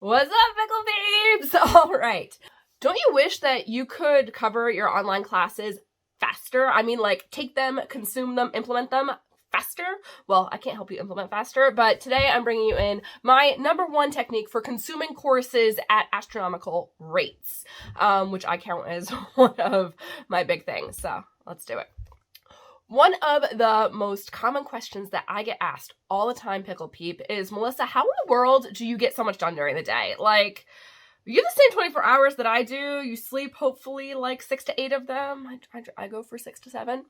What's up, Pickle Peeps? All right. Don't you wish that you could cover your online classes faster? I mean, like, take them, consume them, implement them faster? Well, I can't help you implement faster, but today I'm bringing you in my #1 technique for consuming courses at astronomical rates, which I count as one of my big things. So let's do it. One of the most common questions that I get asked all the time, Pickle Peep, is, Melissa, how in the world do you get so much done during the day? Like, you have the same 24 hours that I do. You sleep hopefully like 6 to 8 of them. I go for 6 to 7.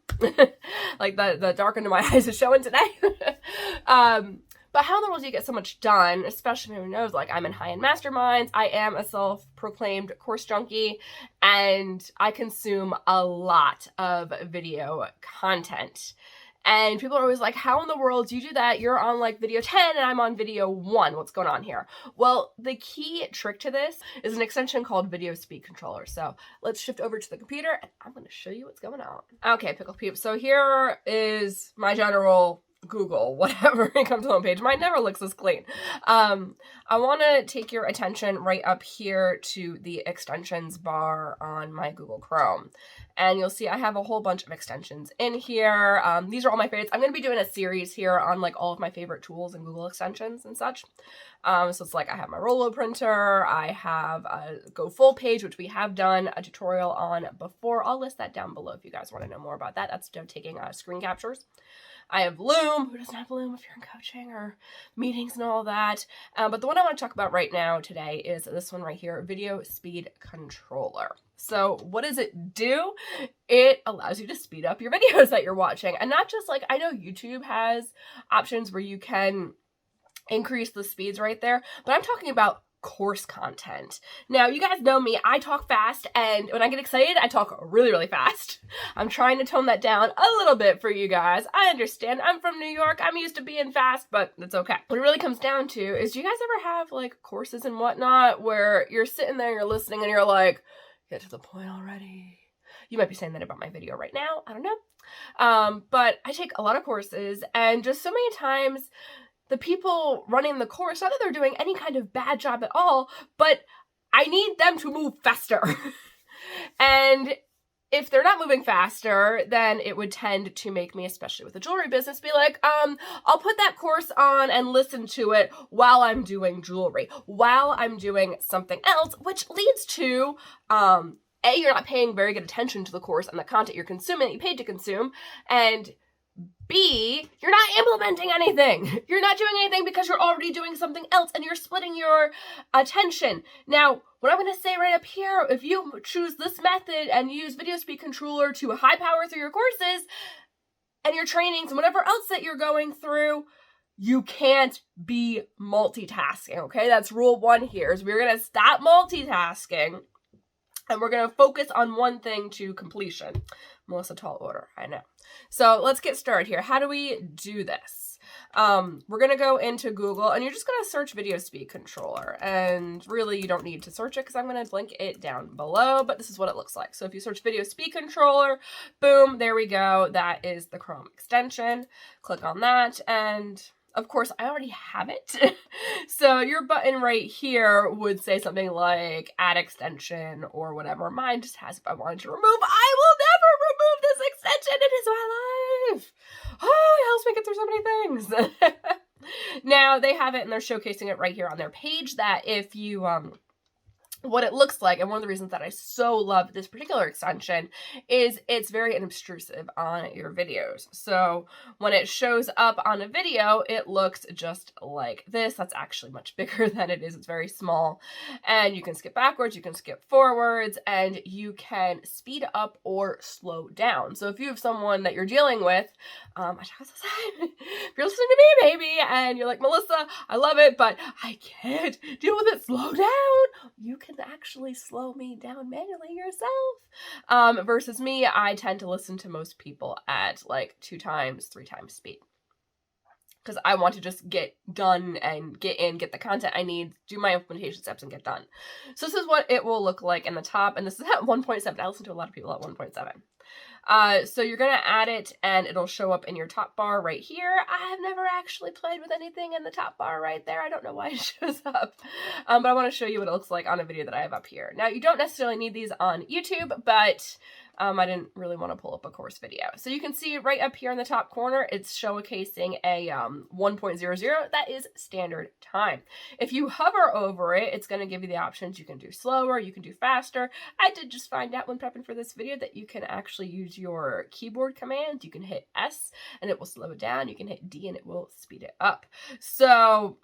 Like the dark under my eyes is showing today. But how in the world do you get so much done, especially who knows, like, I'm in high-end masterminds, I am a self-proclaimed course junkie, and I consume a lot of video content. And people are always like, how in the world do you do that? You're on like video 10 and I'm on video 1. What's going on here? Well, the key trick to this is an extension called Video Speed Controller. So let's shift over to the computer and I'm going to show you what's going on. Okay, Pickle Peeps. So here is my general Google, whatever, it comes to the homepage. Mine never looks this clean. I want to take your attention right up here to the extensions bar on my Google Chrome. And you'll see I have a whole bunch of extensions in here. These are all my favorites. I'm going to be doing a series here on like all of my favorite tools and Google extensions and such. So it's like I have my Rollo printer, I have a Go Full page, which we have done a tutorial on before. I'll list that down below if you guys want to know more about that. That's taking screen captures. I have Loom. Who doesn't have Loom if you're in coaching or meetings and all that? But the one I want to talk about right now today is this one right here, Video Speed Controller. So what does it do? It allows you to speed up your videos that you're watching. And not just like, I know YouTube has options where you can increase the speeds right there, but I'm talking about course content. Now, you guys know me, I talk fast, and when I get excited, I talk really, really fast. I'm trying to tone that down a little bit for you guys. I understand. I'm from New York. I'm used to being fast, but it's okay. What it really comes down to is, do you guys ever have like courses and whatnot where you're sitting there, you're listening, and you're like, get to the point already? You might be saying that about my video right now. I don't know. But I take a lot of courses, and just so many times, the people running the course, not that they're doing any kind of bad job at all, but I need them to move faster. And if they're not moving faster, then it would tend to make me, especially with the jewelry business, be like, I'll put that course on and listen to it while I'm doing jewelry, while I'm doing something else, which leads to, A, you're not paying very good attention to the course and the content you're consuming that you paid to consume, and B, you're not implementing anything. You're not doing anything because you're already doing something else and you're splitting your attention. Now, what I'm going to say right up here, if you choose this method and use Video Speed Controller to high power through your courses and your trainings and whatever else that you're going through, you can't be multitasking, okay? That's rule 1 here, is we're going to stop multitasking and we're going to focus on one thing to completion. Melissa, tall order, I know. So let's get started here. How do we do this? We're going to go into Google, and you're just going to search Video Speed Controller. And really, you don't need to search it because I'm going to link it down below, but this is what it looks like. So if you search Video Speed Controller, boom, there we go. That is the Chrome extension. Click on that, and of course, I already have it. So your button right here would say something like add extension or whatever. Mine just has, if I wanted to remove, I will never remove this extension. It is my life. Oh, it helps me get through so many things. Now they have it and they're showcasing it right here on their page, that if you, what it looks like, and one of the reasons that I so love this particular extension is it's very unobtrusive on your videos. So when it shows up on a video, it looks just like this. That's actually much bigger than it is. It's very small. And you can skip backwards, you can skip forwards, and you can speed up or slow down. So if you have someone that you're dealing with, if you're listening to me, baby, and you're like, Melissa, I love it, but I can't deal with it, slow down, you can actually slow me down manually yourself. Versus me, I tend to listen to most people at like 2 times, 3 times speed, because I want to just get done and get the content I need, do my implementation steps, and get done. So this is what it will look like in the top, and this is at 1.7. I listen to a lot of people at 1.7. So you're going to add it and it'll show up in your top bar right here. I have never actually played with anything in the top bar right there. I don't know why it shows up. But I want to show you what it looks like on a video that I have up here. Now, you don't necessarily need these on YouTube, but I didn't really want to pull up a course video. So you can see right up here in the top corner, it's showcasing a 1.00. That is standard time. If you hover over it, it's going to give you the options. You can do slower, you can do faster. I did just find out when prepping for this video that you can actually use your keyboard command. You can hit S and it will slow it down. You can hit D and it will speed it up. So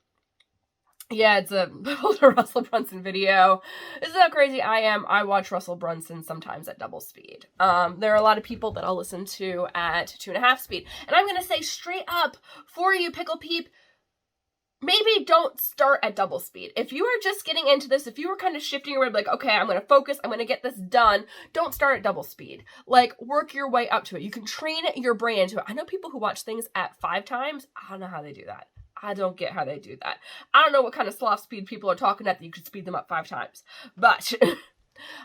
yeah, it's a older Russell Brunson video. This is how crazy I am. I watch Russell Brunson sometimes at double speed. There are a lot of people that I'll listen to at 2.5 speed. And I'm going to say straight up for you, Pickle Peep, maybe don't start at double speed. If you are just getting into this, if you were kind of shifting your way, like, okay, I'm going to focus, I'm going to get this done, don't start at double speed. Like, work your way up to it. You can train your brain into it. I know people who watch things at 5 times. I don't know how they do that. I don't get how they do that. I don't know what kind of sloth speed people are talking at that you could speed them up 5 times. But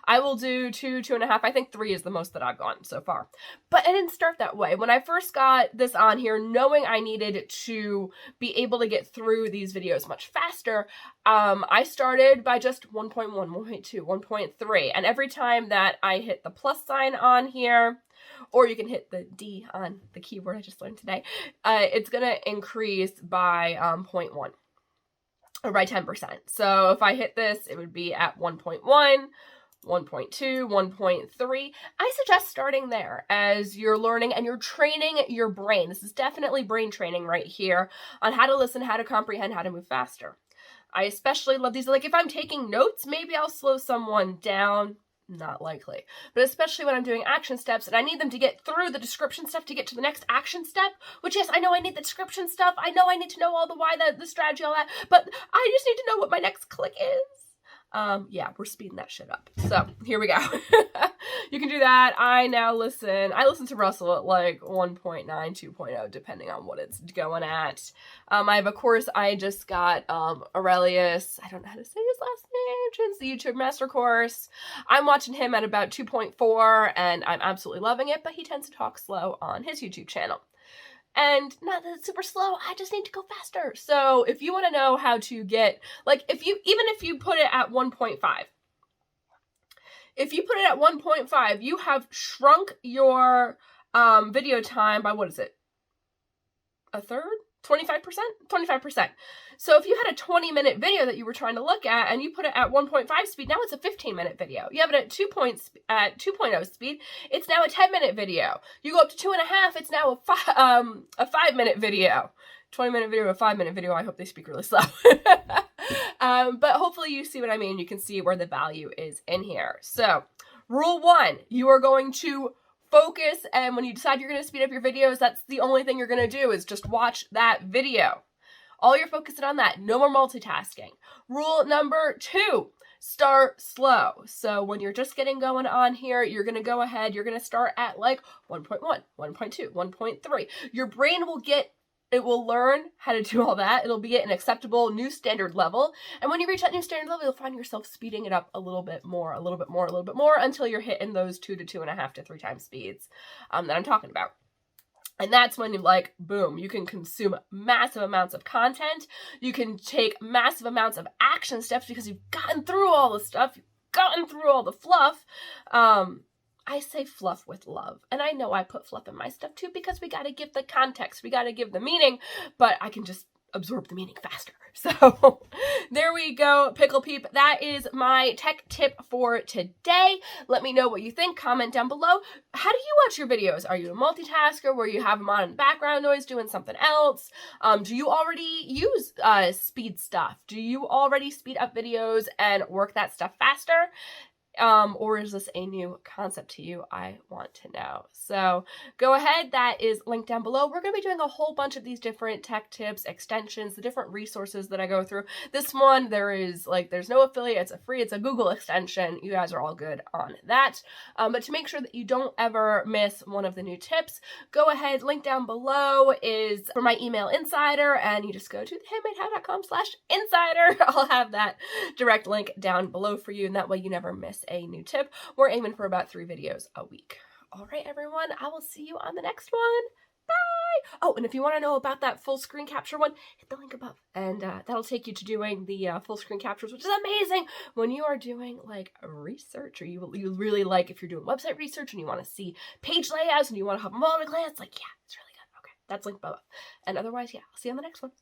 I will do 2, 2.5. I think 3 is the most that I've gone so far. But I didn't start that way. When I first got this on here, knowing I needed to be able to get through these videos much faster, I started by just 1.1, 1.2, 1.3. And every time that I hit the plus sign on here, or you can hit the D on the keyboard I just learned today, it's going to increase by 0.1 or by 10%. So if I hit this, it would be at 1.1, 1.2, 1.3. I suggest starting there as you're learning and you're training your brain. This is definitely brain training right here on how to listen, how to comprehend, how to move faster. I especially love these. Like if I'm taking notes, maybe I'll slow someone down. Not likely. But especially when I'm doing action steps and I need them to get through the description stuff to get to the next action step, which yes, I know I need the description stuff. I know I need to know all the why, the strategy, all that, but I just need to know what my next click is. Yeah, we're speeding that shit up. So here we go. You can do that. I listen to Russell at like 1.9, 2.0, depending on what it's going at. I have a course I just got, Aurelius, I don't know how to say his last name, it's the YouTube Master Course. I'm watching him at about 2.4 and I'm absolutely loving it, but he tends to talk slow on his YouTube channel. And not that it's super slow, I just need to go faster. So if you want to know how to get, like even if you put it at 1.5, if you put it at 1.5, you have shrunk your video time by, what is it? A third? 25%? 25%. So if you had a 20-minute video that you were trying to look at and you put it at 1.5 speed, now it's a 15-minute video. You have it at 2.0 speed, it's now a 10-minute video. You go up to 2.5, it's now a 5-minute video. 20-minute video, a 5-minute video. I hope they speak really slow. But hopefully you see what I mean. You can see where the value is in here. So rule 1, you are going to focus, and when you decide you're going to speed up your videos, that's the only thing you're going to do is just watch that video. All you're focusing on that. No more multitasking. Rule number 2, start slow. So when you're just getting going on here, you're going to go ahead, you're going to start at like 1.1, 1.2, 1.3. Your brain will learn how to do all that. It'll be at an acceptable new standard level. And when you reach that new standard level, you'll find yourself speeding it up a little bit more, until you're hitting those 2 to 2.5 to 3 times speeds that I'm talking about. And that's when you're like, boom, you can consume massive amounts of content. You can take massive amounts of action steps because you've gotten through all the stuff. You've gotten through all the fluff. I say fluff with love. And I know I put fluff in my stuff too because we got to give the context. We got to give the meaning, but I can just absorb the meaning faster. So there we go, Pickle Peep. That is my tech tip for today. Let me know what you think. Comment down below. How do you watch your videos? Are you a multitasker where you have them on in background noise doing something else? Do you already use speed stuff? Do you already speed up videos and work that stuff faster? Or is this a new concept to you? I want to know. So go ahead. That is linked down below. We're going to be doing a whole bunch of these different tech tips, extensions, the different resources that I go through. This one, there's no affiliate. It's a free, it's a Google extension. You guys are all good on that. But to make sure that you don't ever miss one of the new tips, go ahead. Link down below is for my email insider, and you just go to thehandmadehow.com/insider. I'll have that direct link down below for you, and that way you never miss a new tip. We're aiming for about 3 videos a week. All right, everyone, I will see you on the next one. Bye! Oh, and if you want to know about that full screen capture one, hit the link above, and that'll take you to doing the full screen captures, which is amazing when you are doing like research, or you really like if you're doing website research and you want to see page layouts and you want to have them all at a glance. Like, yeah, it's really good. Okay, that's linked above. And otherwise, yeah, I'll see you on the next one.